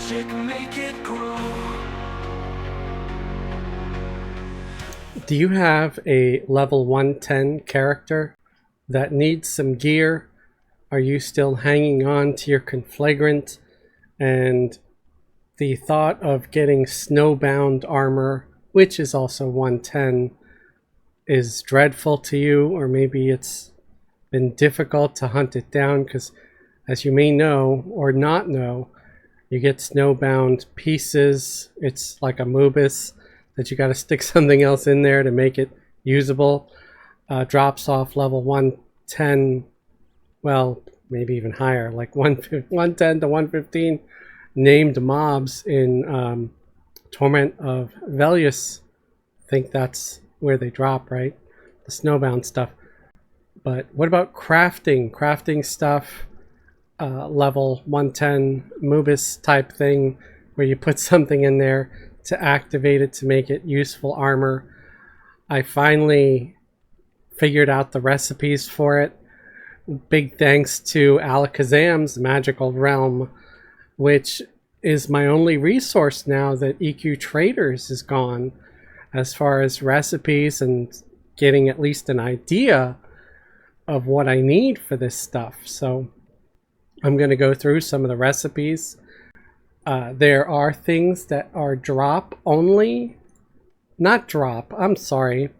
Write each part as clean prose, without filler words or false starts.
magic, make it grow. Do you have a level 110 character that needs some gear? Are you still hanging on to your conflagrant? And the thought of getting snowbound armor, which is also 110, is dreadful to you, or maybe it's been difficult to hunt it down because, as you may know or not know, you get snowbound pieces. It's like a Muhbis that you got to stick something else in there to make it usable. Drops off level 110, well, maybe even higher, like 110 to 115 named mobs in Torment of Velius. I think that's where they drop, right? The snowbound stuff. But what about crafting? Crafting stuff, level 110 Muhbis type thing, where you put something in there to activate it to make it useful armor. I finally figured out the recipes for it. Big thanks to Alakazam's Magical Realm, which is my only resource now that EQ Traders is gone, as far as recipes and getting at least an idea of what I need for this stuff. So I'm going to go through some of the recipes. There are things that are drop only, not drop, I'm sorry,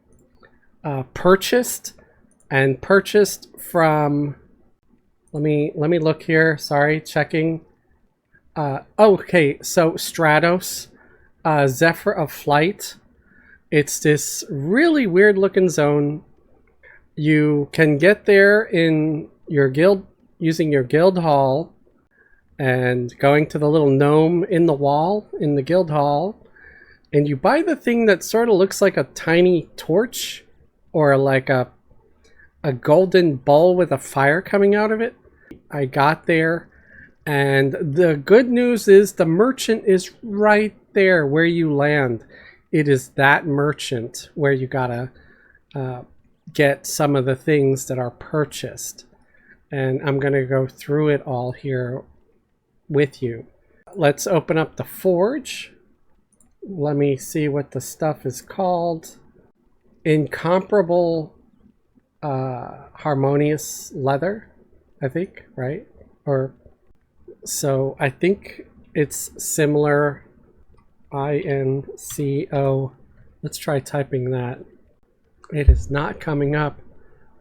purchased, and purchased from, let me look here, sorry, checking. Okay, so Stratos, Zephyr of Flight. It's this really weird looking zone. You can get there in your guild using your guild hall and going to the little gnome in the wall in the guild hall, and you buy the thing that sort of looks like a tiny torch or like a golden bowl with a fire coming out of it. I got there, and the good news is the merchant is right there where you land. It is that merchant where you gotta get some of the things that are purchased. And I'm gonna go through it all here with you. Let's open up the forge. Let me see what the stuff is called. Incomparable harmonious leather, I think, right? Or so I think it's similar. INCO. Let's try typing that. It is not coming up.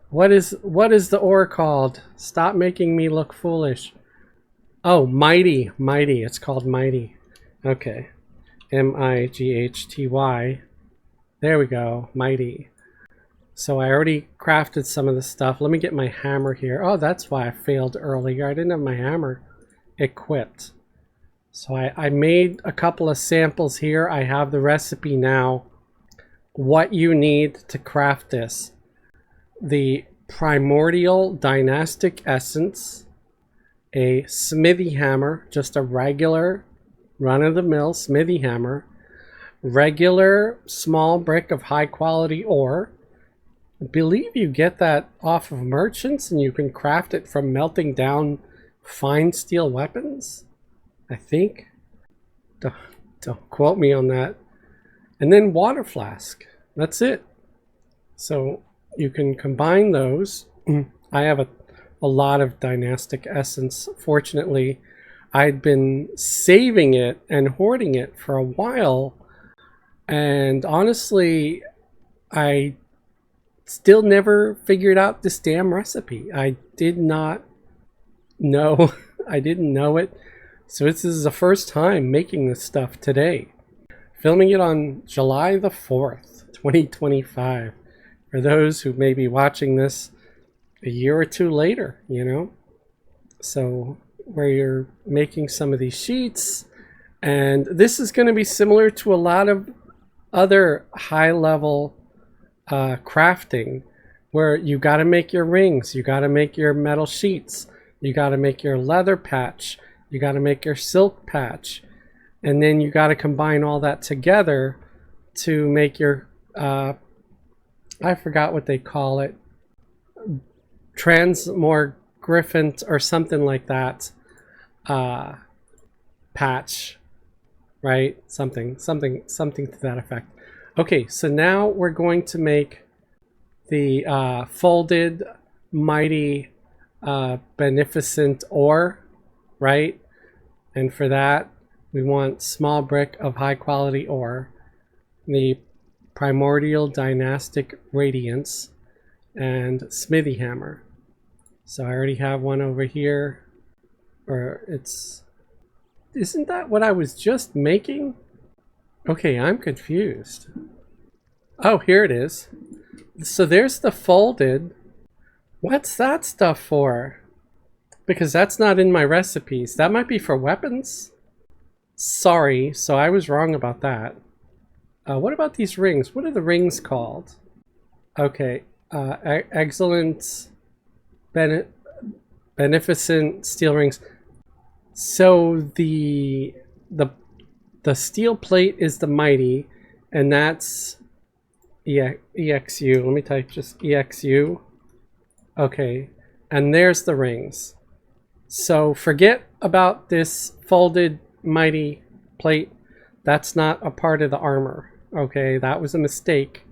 What is the ore called? Stop making me look foolish. Oh, mighty. It's called mighty. Okay. MIGHTY. There we go. Mighty. So I already crafted some of the stuff. Let me get my hammer here. Oh, that's why I failed earlier. I didn't have my hammer equipped. So I made a couple of samples here. I have the recipe now. What you need to craft this: the primordial dynastic essence, a smithy hammer, just a regular run-of-the-mill smithy hammer, regular small brick of high quality ore. I believe you get that off of merchants, and you can craft it from melting down fine steel weapons, I think. Don't quote me on that. And then water flask. That's it. So you can combine those. I have a lot of dynastic essence. Fortunately, I'd been saving it and hoarding it for a while. And honestly, I still never figured out this damn recipe. I did not know. I didn't know it. So this is the first time making this stuff today. Filming it on July the 4th, 2025. For those who may be watching this a year or two later, you know. So where you're making some of these sheets. And this is going to be similar to a lot of other high-level crafting, where you got to make your rings, you got to make your metal sheets, you got to make your leather patch, you got to make your silk patch, and then you got to combine all that together to make your I forgot what they call it, transmogrific or something like that, patch, right? Something to that effect. Okay, so now we're going to make the folded mighty beneficent ore, right? And for that we want small brick of high quality ore, the primordial dynastic radiance, and smithy hammer. So I already have one over here, or isn't that what I was just making? Okay, I'm confused. Oh, here it is. So there's the folded. What's that stuff for? Because that's not in my recipes. That might be for weapons? Sorry, so I was wrong about that. What about these rings? What are the rings called? Okay, excellent, beneficent steel rings. So the steel plate is the mighty, and that's EXU. Let me type just EXU. Okay, and there's the rings. So forget about this folded mighty plate. That's not a part of the armor. Okay, that was a mistake.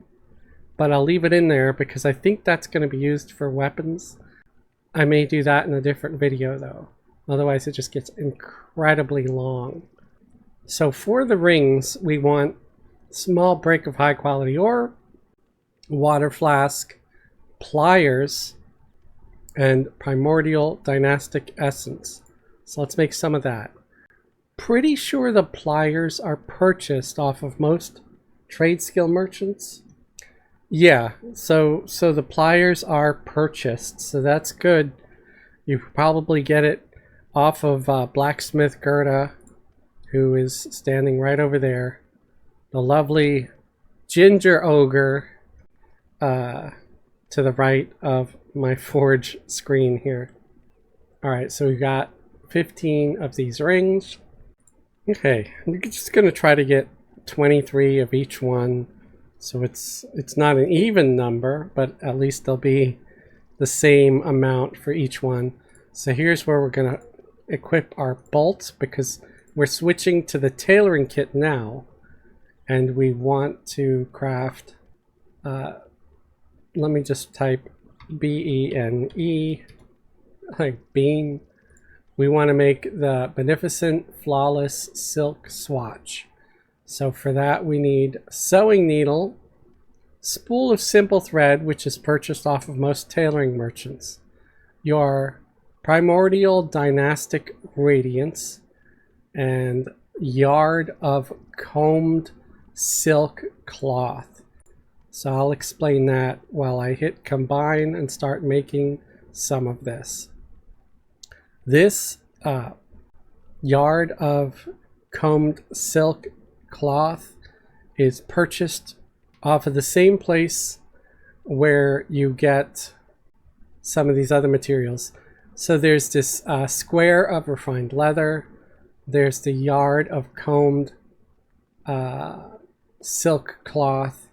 But I'll leave it in there because I think that's going to be used for weapons. I may do that in a different video though. Otherwise it just gets incredibly long. So for the rings, we want small brick of high quality ore, water flask, pliers, and primordial dynastic essence. So let's make some of that. Pretty sure the pliers are purchased off of most trade skill merchants. Yeah, so the pliers are purchased, so that's good. You probably get it off of Blacksmith Gerda, who is standing right over there. The lovely ginger ogre to the right of my forge screen here. Alright, so we got 15 of these rings. Okay, I'm just going to try to get 23 of each one. So it's not an even number, but at least they'll be the same amount for each one. So here's where we're going to equip our bolt, because we're switching to the tailoring kit now. And we want to craft, let me just type B-E-N-E, like bean. We want to make the Beneficent Flawless Silk Swatch. So for that we need sewing needle, spool of simple thread, which is purchased off of most tailoring merchants, your primordial dynastic radiance, and yard of combed silk cloth. So I'll explain that while I hit combine and start making some of this. This yard of combed silk cloth is purchased off of the same place where you get some of these other materials. So there's this square of refined leather, there's the yard of combed silk cloth,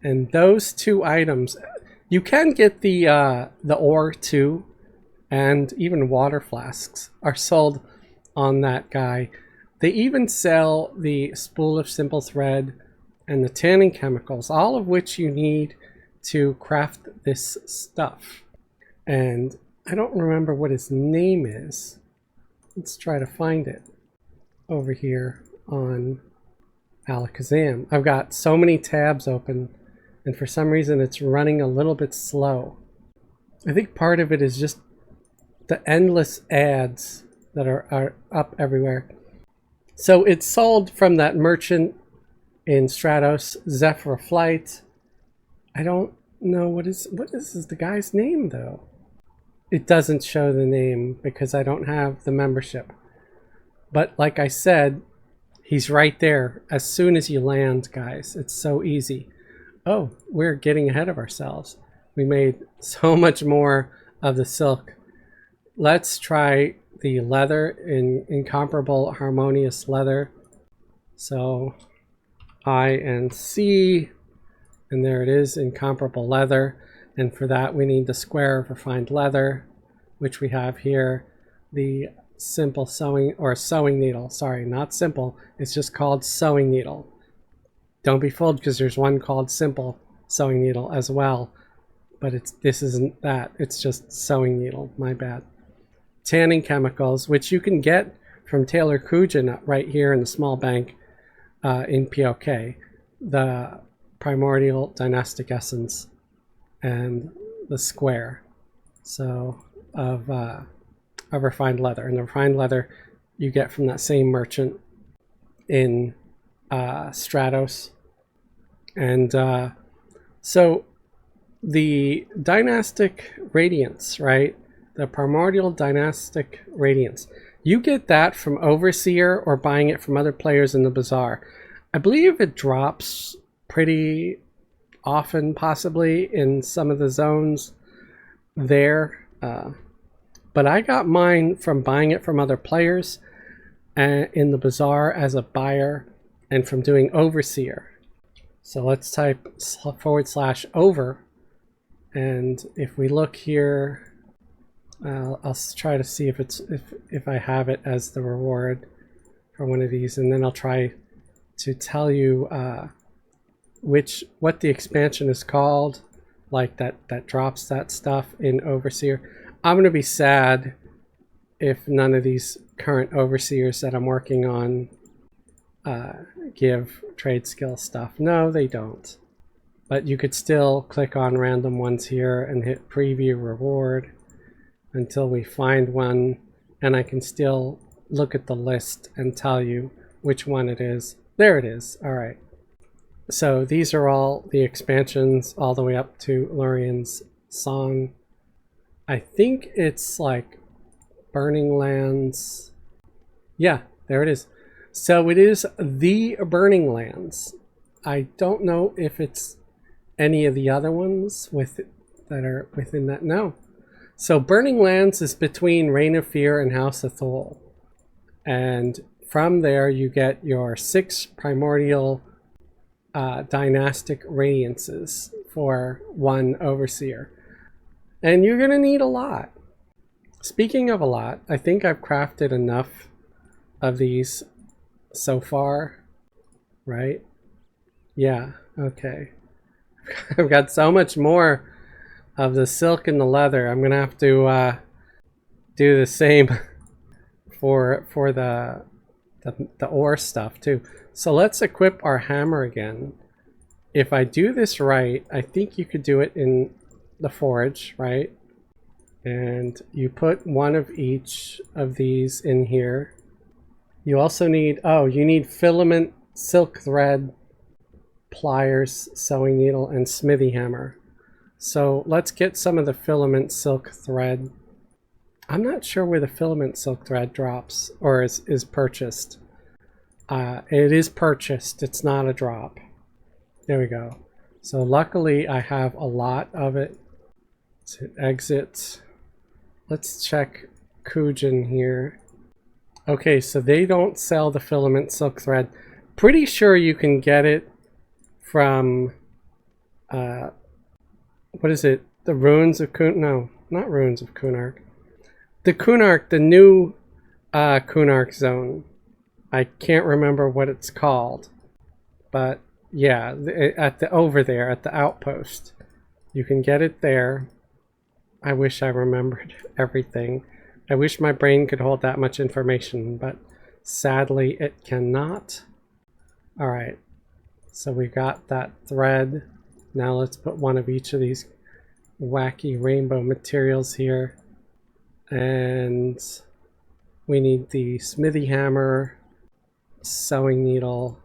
and those two items, you can get the ore too, and even water flasks are sold on that guy. They even sell the spool of simple thread and the tanning chemicals, all of which you need to craft this stuff. And I don't remember what his name is. Let's try to find it over here on Alakazam. I've got so many tabs open, and for some reason it's running a little bit slow. I think part of it is just the endless ads that are up everywhere. So it's sold from that merchant in Stratos, Zephyr Flight. I don't know what is the guy's name though. It doesn't show the name because I don't have the membership. But like I said, he's right there as soon as you land, guys. It's so easy. Oh, we're getting ahead of ourselves. We made so much more of the silk. Let's try the leather in incomparable harmonious leather. So I and C, and there it is, incomparable leather. And for that we need the square of refined leather, which we have here, the simple sewing, or sewing needle. Sorry, not simple. It's just called sewing needle. Don't be fooled, because there's one called simple sewing needle as well. But this isn't that. It's just sewing needle. My bad. Tanning chemicals, which you can get from Taylor Kujin right here in the small bank in POK. The primordial dynastic essence and the square. So of refined leather, and the refined leather you get from that same merchant in Stratos. And so the dynastic radiance, right? The primordial dynastic radiance. You get that from Overseer or buying it from other players in the bazaar. I believe it drops pretty often, possibly in some of the zones there. But I got mine from buying it from other players in the bazaar as a buyer, and from doing Overseer. So let's type /over, and if we look here, I'll try to see if I have it as the reward for one of these, and then I'll try to tell you what the expansion is called, like that drops that stuff in Overseer. I'm gonna be sad if none of these current Overseers that I'm working on give trade skill stuff. No, they don't. But you could still click on random ones here and hit preview reward until we find one, and I can still look at the list and tell you which one it is. There it is. All right. So these are all the expansions all the way up to Lurian's Song. I think it's like Burning Lands. Yeah, there it is. So it is the Burning Lands. I don't know if it's any of the other ones that are within that. No. So Burning Lands is between Reign of Fear and House of Thol. And from there you get your 6 primordial dynastic radiances for 1 Overseer. And you're going to need a lot. Speaking of a lot, I think I've crafted enough of these so far, right? Yeah, okay. I've got so much more of the silk and the leather. I'm going to have to do the same for the ore stuff too. So let's equip our hammer again. If I do this right, I think you could do it in the forge, right? And you put one of each of these in here. You also need, you need filament, silk thread, pliers, sewing needle, and smithy hammer. So let's get some of the filament silk thread. I'm not sure where the filament silk thread drops or is purchased. It is purchased, it's not a drop. There we go. So luckily I have a lot of it. To exit. Let's check Kujin here. Okay, so they don't sell the filament silk thread. Pretty sure you can get it from what is it? The Ruins of No, not Ruins of Kunark. The Kunark, the new Kunark zone. I can't remember what it's called, but yeah, over there at the outpost. You can get it there. I wish I remembered everything. I wish my brain could hold that much information, but sadly it cannot. All right, so we got that thread. Now let's put one of each of these wacky rainbow materials here. And we need the smithy hammer, sewing needle,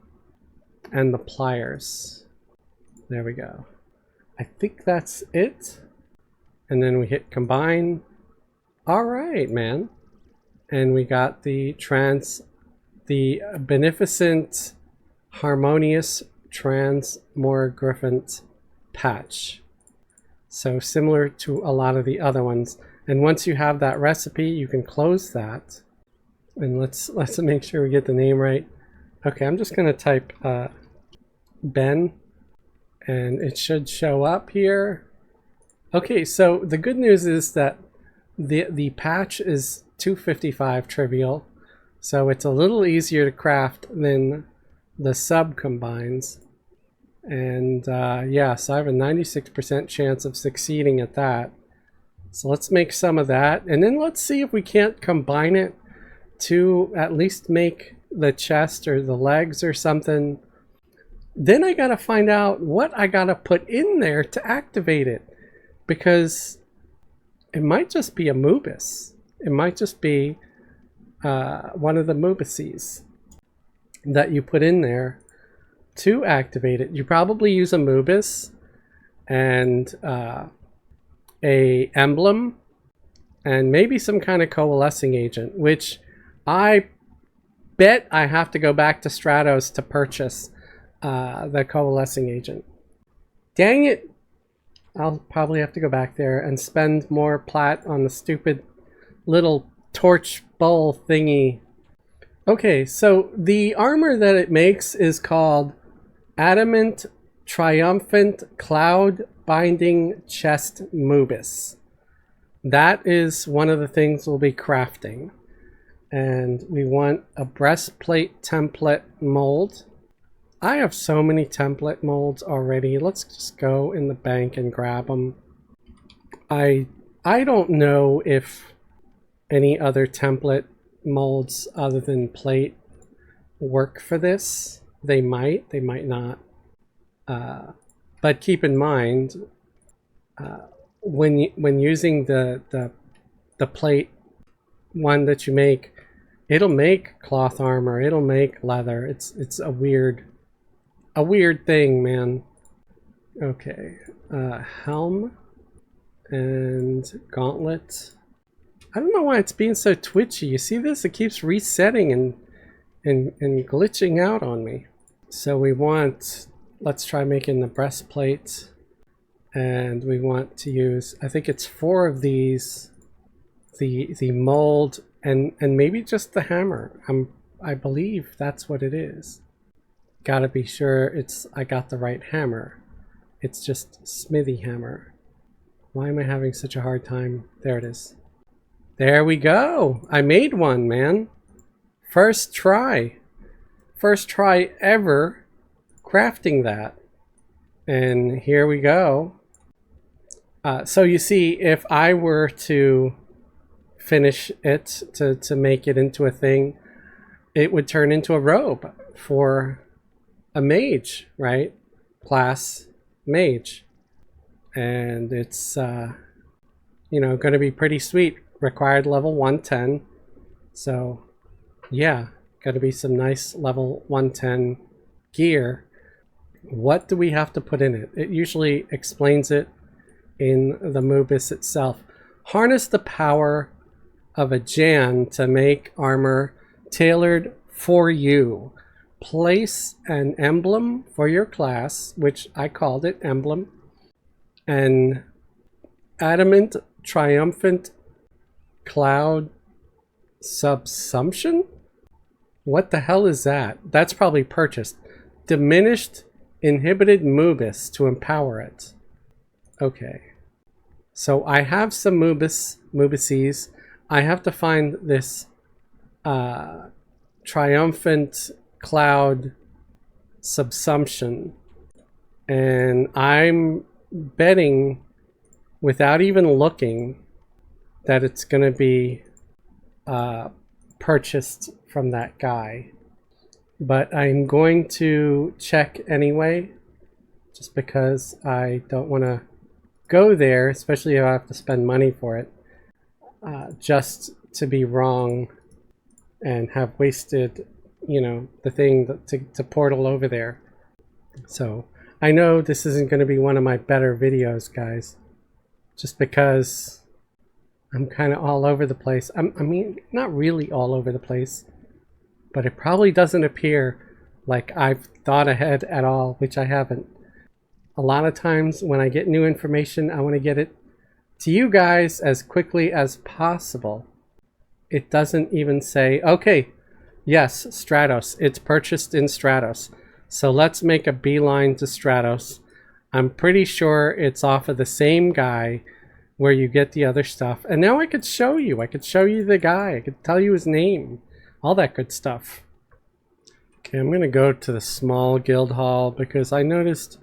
and the pliers. There we go. I think that's it. And then we hit combine. All right, man. And we got the beneficent, harmonious, transmogrific patch. So similar to a lot of the other ones. And once you have that recipe, you can close that. And let's make sure we get the name right. Okay, I'm just gonna type Ben, and it should show up here. Okay, so the good news is that the patch is 255 trivial. So it's a little easier to craft than the sub combines. And yeah, so I have a 96% chance of succeeding at that. So let's make some of that. And then let's see if we can't combine it to at least make the chest or the legs or something. Then I gotta find out what I gotta put in there to activate it. Because it might just be a Muhbis. It might just be one of the Muhbises that you put in there to activate it. You probably use a Muhbis and a emblem and maybe some kind of coalescing agent, which I bet I have to go back to Stratos to purchase the coalescing agent. Dang it! I'll probably have to go back there and spend more plat on the stupid little torch bowl thingy. Okay, so the armor that it makes is called Adamant Triumphant Cloud Binding Chest Muhbis. That is one of the things we'll be crafting. And we want a breastplate template mold. I have so many template molds already. Let's just go in the bank and grab them. I don't know if any other template molds other than plate work for this. They might not. But keep in mind, when using the plate one that you make, it'll make cloth armor, it'll make leather. It's a weird thing, man. Okay, helm and gauntlet. I don't know why it's being so twitchy. You see this? It keeps resetting and glitching out on me. So we want, let's try making the breastplate, and we want to use, I think it's 4 of these, the mold and maybe just the hammer. I believe that's what it is. Gotta be sure I got the right hammer. It's just smithy hammer. Why am I having such a hard time? There it is. There we go. I made one, man. First try. First try ever crafting that. And here we go. So you see, if I were to finish it to make it into a thing, it would turn into a robe for a mage, right? Class mage. And it's, you know, going to be pretty sweet. Required level 110. So, yeah, got to be some nice level 110 gear. What do we have to put in it? It usually explains it in the Muhbis itself. Harness the power of a Jan to make armor tailored for you. Place an emblem for your class, which I called it emblem, and Adamant Triumphant Cloud Subsumption? What the hell is that? That's probably purchased. Diminished inhibited Muhbis to empower it. Okay. So I have some Muhbises. I have to find this Triumphant Cloud Subsumption. And I'm betting, without even looking, that it's going to be purchased from that guy. But I'm going to check anyway, just because I don't want to go there, especially if I have to spend money for it, just to be wrong and have wasted, you know, the thing to portal over there. So I know this isn't going to be one of my better videos, guys, just because I'm kind of all over the place. I mean, not really all over the place, but it probably doesn't appear like I've thought ahead at all, which I haven't. A lot of times when I get new information, I want to get it to you guys as quickly as possible. It doesn't even say, okay, yes, Stratos, it's purchased in Stratos. So let's make a beeline to Stratos. I'm pretty sure it's off of the same guy where you get the other stuff. And now I could show you. I could show you the guy. I could tell you his name. All that good stuff. Okay, I'm going to go to the small guild hall because I noticed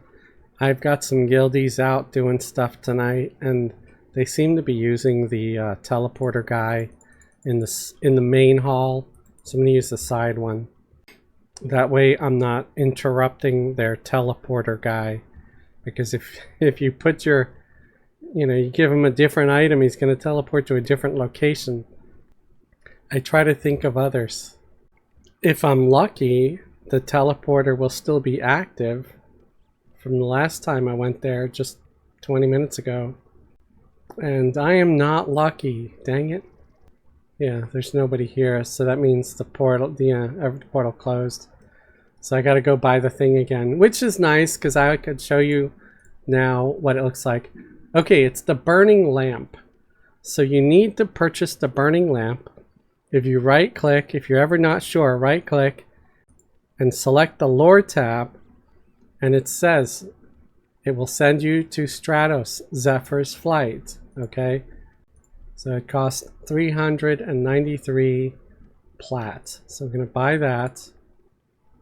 I've got some guildies out doing stuff tonight, and they seem to be using the teleporter guy in the main hall. So I'm going to use the side one. That way I'm not interrupting their teleporter guy. Because if you put your, you give him a different item, he's going to teleport to a different location. I try to think of others. If I'm lucky, the teleporter will still be active from the last time I went there just 20 minutes ago. And I am not lucky. Dang it. Yeah, there's nobody here, so that means the portal closed. So I gotta go buy the thing again, which is nice because I could show you now what it looks like. Okay, it's the burning lamp. So you need to purchase the burning lamp. If you right click, if you're ever not sure, right click and select the lore tab, and it says it will send you to Stratos, Zephyr's flight. Okay, so it costs 393 plat. So we're gonna buy that,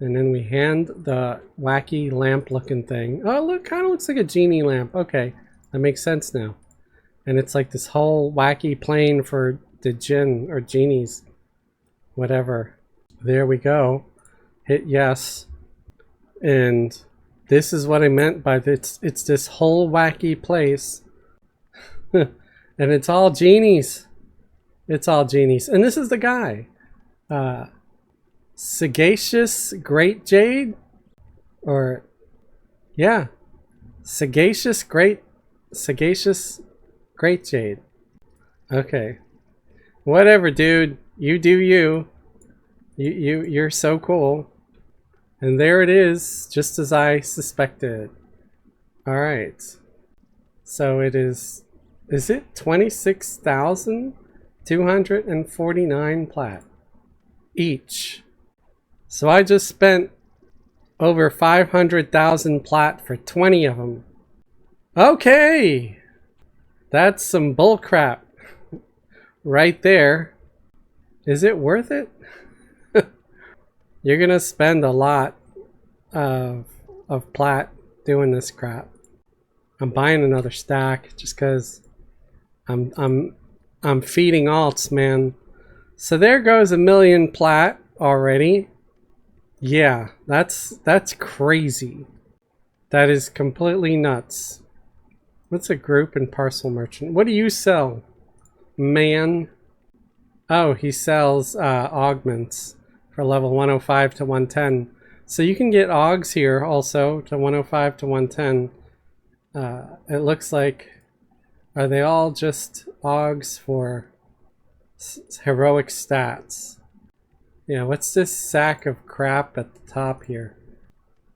and then we hand the wacky lamp looking thing. Oh look, kind of looks like a genie lamp. Okay, that makes sense now. And it's like this whole wacky plane for the jinn or genies, whatever. There we go. Hit yes. And this is what I meant by this. It's this whole wacky place. And it's all genies. It's all genies. And this is the guy. Sagacious Great Jade? Or, yeah. Sagacious Great Jade. Okay. Whatever, dude. You do you. You're so cool. And there it is, just as I suspected. Alright. So it is it 26,249 plat each? So I just spent over 500,000 plat for 20 of them. Okay! That's some bullcrap right there. Is it worth it? You're gonna spend a lot of plat doing this crap. I'm buying another stack just because I'm feeding alts, man. So there goes 1,000,000 plat already. Yeah, that's crazy. That is completely nuts. What's a group and parcel merchant? What do you sell, man? Oh, he sells augments for level 105 to 110. So you can get augs here also to 105 to 110. It looks like, are they all just augs for heroic stats? Yeah, what's this sack of crap at the top here?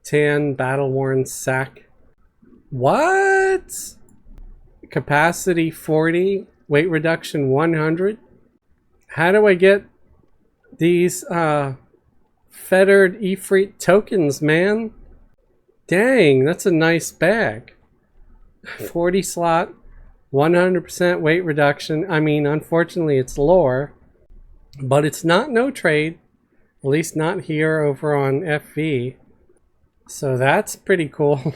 Tan battle worn sack. What? Capacity 40, weight reduction 100. How do I get these fettered Ifrit tokens, man? Dang, that's a nice bag. 40 slot, 100% weight reduction. I mean, unfortunately it's lore, but it's not no trade. At least not here over on FV. So that's pretty cool.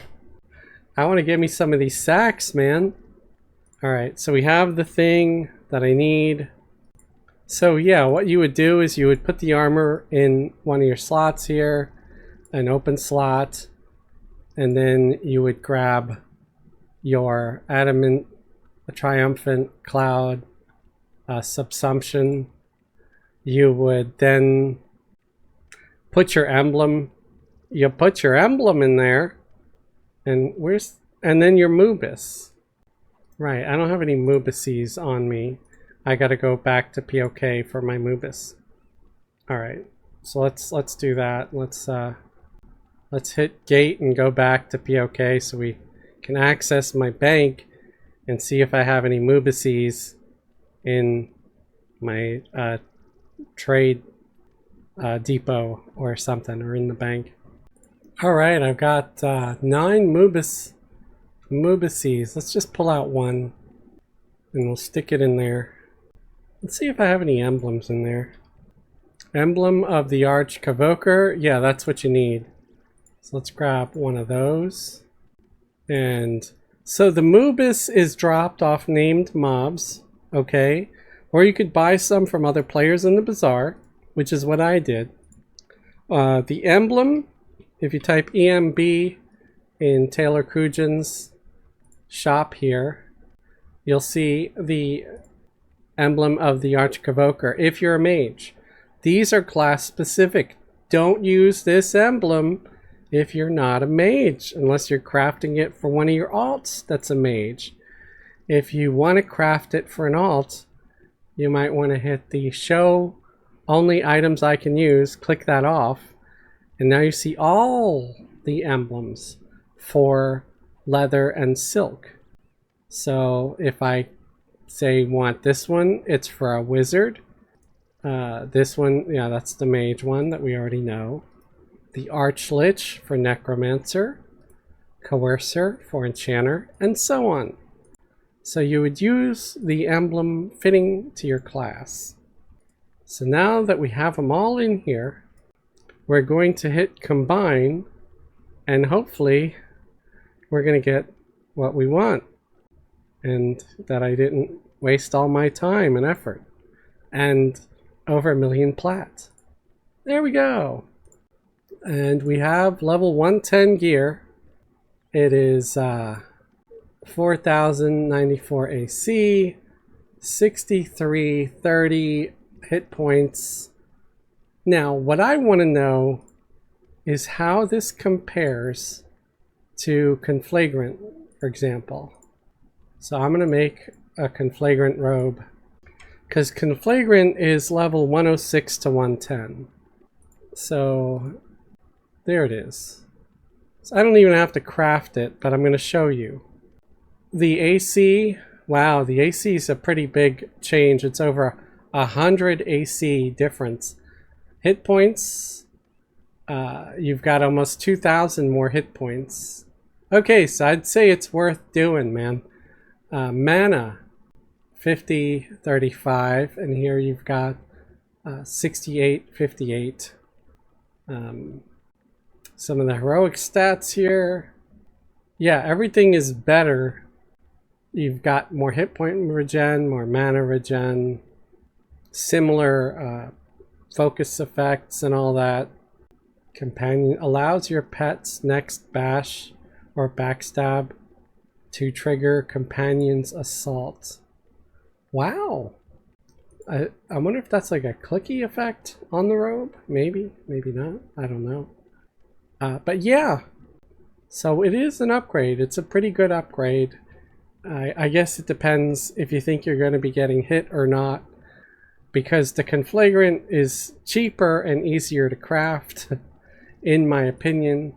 I want to get me some of these sacks, man. Alright, so we have the thing that I need. So yeah, what you would do is you would put the armor in one of your slots here, an open slot, and then you would grab your Adamant, a Triumphant, Cloud, Subsumption. You would then put your emblem. You put your emblem in there, and then your Muhbis. Right, I don't have any Muhbises on me. I gotta go back to POK for my Muhbis. Alright, so let's do that. Let's hit gate and go back to POK so we can access my bank and see if I have any Muhbises in my trade depot or something, or in the bank. Alright, I've got 9 Muhbises. Let's just pull out one. And we'll stick it in there. Let's see if I have any emblems in there. Emblem of the Arch Convoker. Yeah, that's what you need. So let's grab one of those. And so the Muhbis is dropped off named mobs, okay? Or you could buy some from other players in the bazaar, which is what I did. The emblem, if you type EMB in Taylor Kujan's shop here, you'll see the emblem of the Arch Convoker if you're a mage. These are class specific. Don't use this emblem if you're not a mage, unless you're crafting it for one of your alts that's a mage. If you want to craft it for an alt, you might want to hit the show only items I can use, click that off, and now you see all the emblems for leather and silk. So if I say want this one, it's for a wizard. This one, yeah, that's the mage one that we already know. The Archlich for necromancer, coercer for enchanter, and so on. So you would use the emblem fitting to your class. So now that we have them all in here, we're going to hit combine, and hopefully we're going to get what we want, and that I didn't waste all my time and effort. And over 1 million plat. There we go. And we have level 110 gear. It is 4094 AC, 6330 hit points. Now, what I want to know is how this compares to Conflagrant, for example. So I'm going to make a Conflagrant robe, because Conflagrant is level 106 to 110. So there it is. So I don't even have to craft it, but I'm going to show you. The AC, wow, the AC is a pretty big change. It's over 100 AC difference. Hit points, you've got almost 2,000 more hit points. Okay, so I'd say it's worth doing, man. Mana, 50, 35, and here you've got 68, 58. Some of the heroic stats here. Yeah, everything is better. You've got more hit point regen, more mana regen, similar focus effects and all that. Companion allows your pet's next bash or backstab to trigger companion's assault. Wow. I wonder if that's like a clicky effect on the robe. Maybe, maybe not. I don't know. But yeah, so it is an upgrade. It's a pretty good upgrade. I guess it depends if you think you're going to be getting hit or not, because the Conflagrant is cheaper and easier to craft, in my opinion.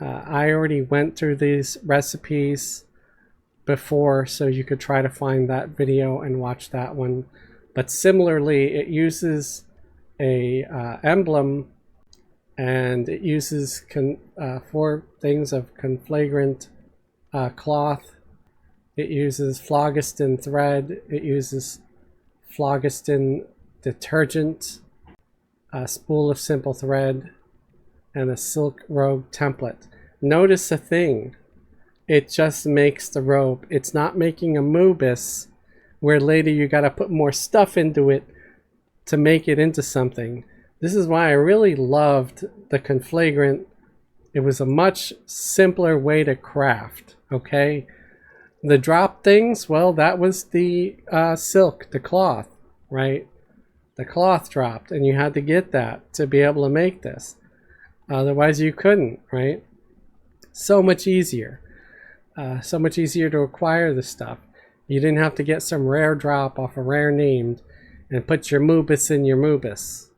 I already went through these recipes before, so you could try to find that video and watch that one. But similarly, it uses a emblem, and it uses 4 things of Conflagrant cloth. It uses phlogiston thread. It uses phlogiston detergent, a spool of simple thread, and a silk robe template. Notice a thing. It just makes the robe. It's not making a Muhbis where later you got to put more stuff into it to make it into something. This is why I really loved the Conflagrant. It was a much simpler way to craft, okay? The drop things, well, that was the silk, the cloth, right? The cloth dropped, and you had to get that to be able to make this. Otherwise, you couldn't, right? So much easier. So much easier to acquire this stuff. You didn't have to get some rare drop off a rare named and put your Muhbis in your Muhbis.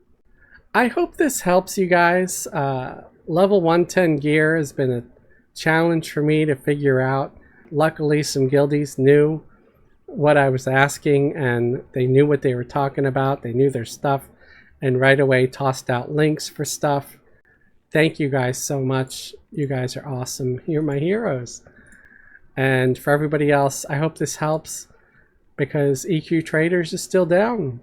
I hope this helps you guys. Level 110 gear has been a challenge for me to figure out. Luckily, some guildies knew what I was asking, and they knew what they were talking about. They knew their stuff, and right away tossed out links for stuff. Thank you guys so much. You guys are awesome. You're my heroes. And for everybody else, I hope this helps. because EQ Traders is still down.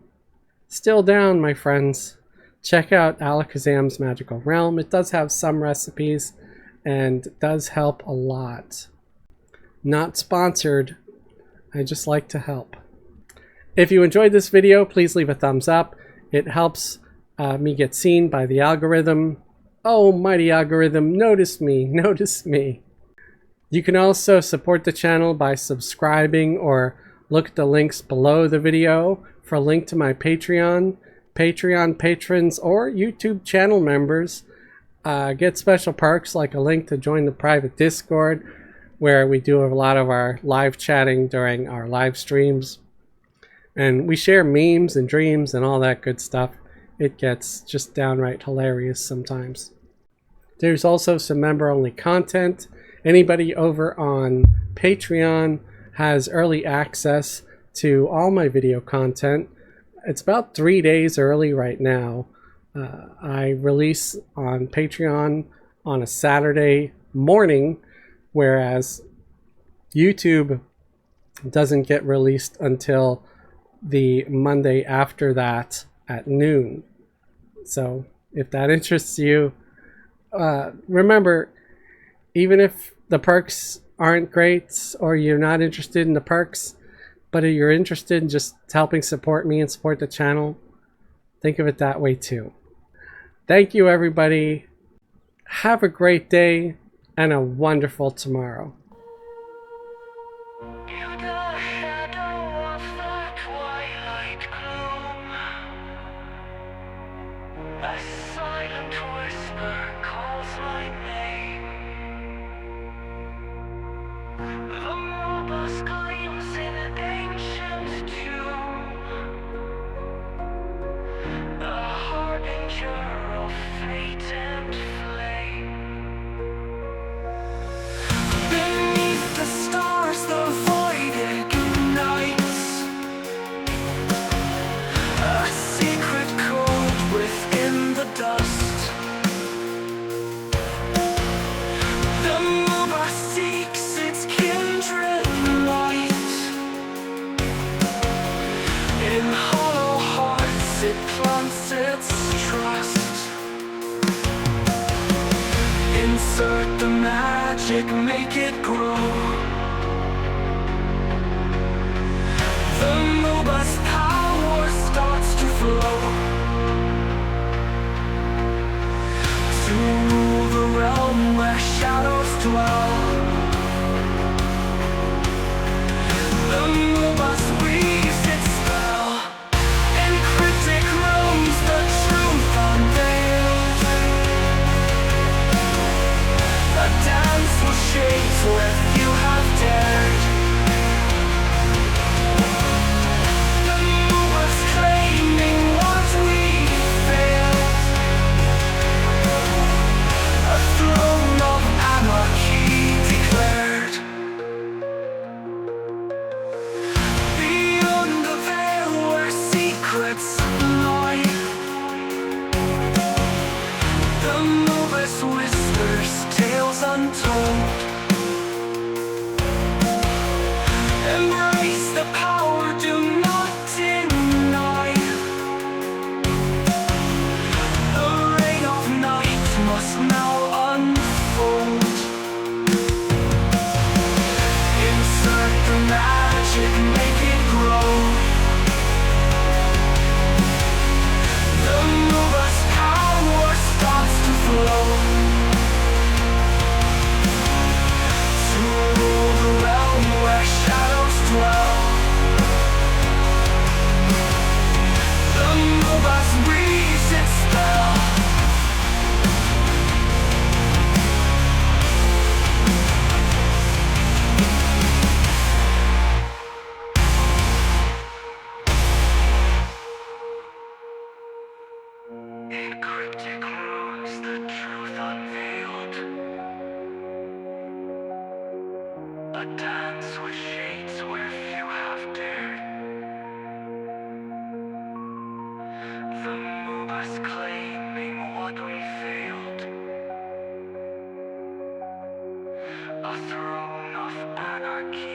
Still down, my friends. Check out Alakazam's Magical Realm. It does have some recipes and does help a lot. Not sponsored. I just like to help. If you enjoyed this video, please leave a thumbs up. It helps me get seen by the algorithm. Oh, mighty algorithm, notice me, notice me. You can also support the channel by subscribing or look at the links below the video for a link to my Patreon. Patreon patrons or YouTube channel members get special perks like a link to join the private Discord where we do a lot of our live chatting during our live streams. And we share memes and dreams and all that good stuff. It gets just downright hilarious sometimes. There's also some member-only content. Anybody over on Patreon has early access to all my video content. It's about 3 days early right now. I release on Patreon on a Saturday morning, whereas YouTube doesn't get released until the Monday after that at noon. So if that interests you, remember, even if the perks aren't great or you're not interested in the perks, but if you're interested in just helping support me and support the channel, think of it that way too. Thank you, everybody. Have a great day and a wonderful tomorrow. A silent whisper calls my name. The Muhbis gleams in an ancient tomb, a harbinger of fate and flame. Beneath the stars, the void ignites, a secret code within the dust. The Muhbis seeks its kindred light. In hollow hearts it plants its trust. Insert the magic, make it grow. The Muhbis power starts to flow, to rule the realm where shadows dwell. The Muhbis weaves its spell. In cryptic rooms the truth unveiled. A dance will shapes where few have dared. The Muhbis claiming what we failed. A throne of anarchy declared. Beyond the veil where secrets lie, the Muhbis whispers tales untold. Embrace the power, do not deny. The reign of night must now unfold. Insert the magic, make it grow. The Muhbis power starts to flow, to rule the realm where shadows dwell. The Muhbis weaves its spell. In cryptic rooms the truth unveiled, a dance with shades where few have dared. The Muhbis claiming what we failed, a throne of anarchy